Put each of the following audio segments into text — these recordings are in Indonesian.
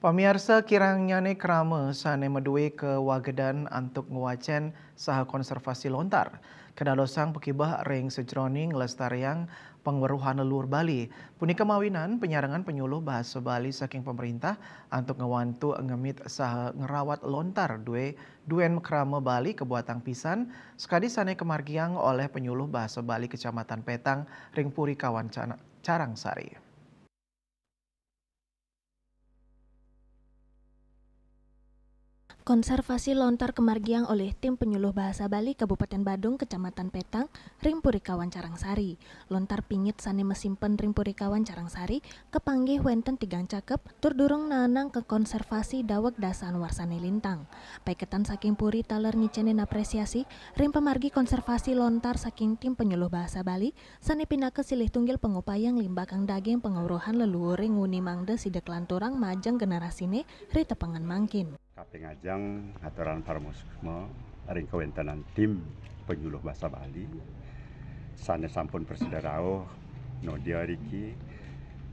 Pamirsa kirangnyane krama sane medue ke Wagedan antuk nguacen saha konservasi lontar. Kedalosang pekibah ring sejroning lestariang pengweruhan leluhur Bali. Punika mawinan penyarangan penyuluh bahasa Bali saking pemerintah antuk ngewantu ngemit saha ngerawat lontar duen krama Bali kebuatan pisan sekadi sane kemargiang oleh penyuluh bahasa Bali Kecamatan Petang ring Puri Kawan Carangsari. Konservasi lontar kemargiang oleh tim penyuluh bahasa Bali Kabupaten Badung Kecamatan Petang ring Purikawan Carangsari. Lontar pingit sane mesimpen ring Purikawan Carangsari kepanggih wenten tigang cakep tur durung nanang ke konservasi daweg dasan warsane lintang. Paiketan saking Puri taler ngicenin apresiasi ring pemargi konservasi lontar saking tim penyuluh bahasa Bali sane pinake silih tunggil pengupayang limbakang daging penguruhan leluhur ring nguni mangde sidek lanturang majeng generasine ri tepengan mangkin. Kapingajang aturan parmusma ring kawentanan tim penyuluh bahasa Bali sane sampun persidarao no dia riki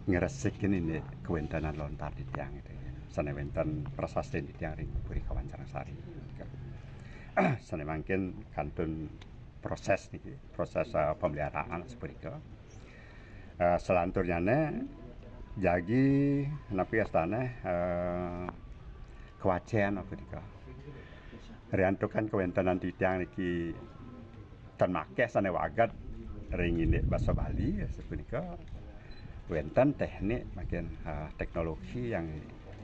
ngeresekin ini kawentanan lontar di tiang itu sane wenten prasasti di tiang ring Puri Kawan Carangsari sane mangkin kantun proses pemeliharaan seperti itu selanturnya jagi napi astane kewacian apa dika riantukan kewentanan di tiang niki tan make sane wagat ring ini bahasa Bali sepunika wentan teknik makin teknologi yang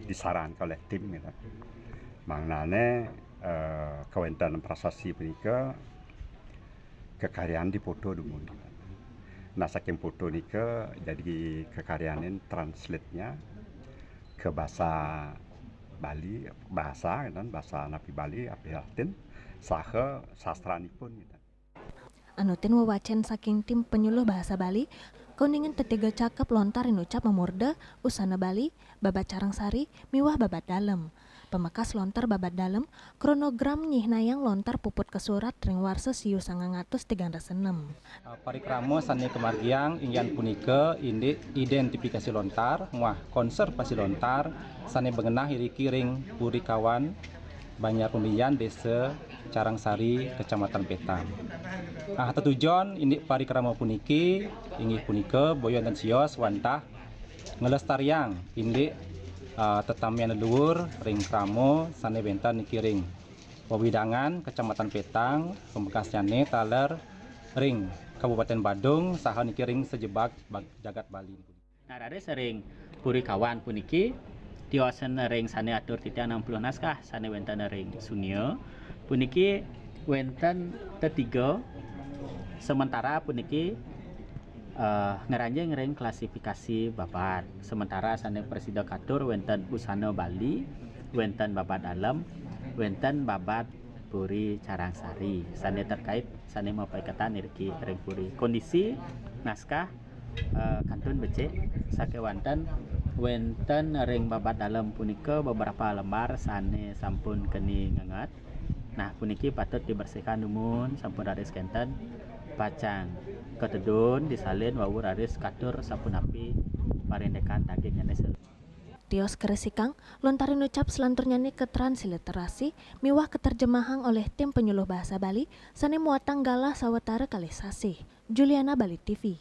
disarankan oleh tim gitu. Mangnane kewentanan prasasti punika kekaryaan di foto dumun. Nah saking foto nika jadi kekaryaan translate-nya ke bahasa Bali bahasa dan bahasa Napi Bali api Latin saha sastranipun gitu. Anutin wawacen saking tim penyuluh bahasa Bali koningin tetiga cakep lontar inucap memurde usana Bali babat Carangsari miwah babat dalem. Pemekas lontar babat dalem kronogram nyih nayang lontar puput kesurat ring warsa siu 936. Parikramo sane kemargiang ingyan punika indi identifikasi lontar muah konservasi lontar sane bengenah iriki ring Puri Kawan Banjar Pembiyan Desa Carangsari Kecamatan Petang. Tujuan ini parikramo puniki inggih punika boyon dan sios wantah ngelestariang indi tetamian leluhur ring kramo sane bentan niki ring Wewidangan Kecamatan Petang pembekasyane taler ring Kabupaten Badung saha niki ring sejebak jagat Bali. Nah, ada sering Puri Kawan puniki tiosen ring sane atur titik 60 naskah sane wenten ring Sunio puniki wenten tetiga sementara puniki ngeranjeng ring klasifikasi babat sementara sane presida katur wenten usana Bali wenten babat dalam wenten babat Puri Carangsari sane terkait sane mau paiketan irki ring Puri kondisi naskah kantun becek sakewanten wenten ring babat dalam punika beberapa lembar sane sampun keni ngengat. Nah puniki patut dibersihkan dumun sampun raris kenten pacang ketedun disalin wawur raris katur sampun api parindekan daging nyanes. Tios keresikang lontarin ucap selanturnya nih ketransliterasi miwah keterjemahan oleh tim penyuluh bahasa Bali sane muatang galah sawetara kali sasih. Juliana Bali TV.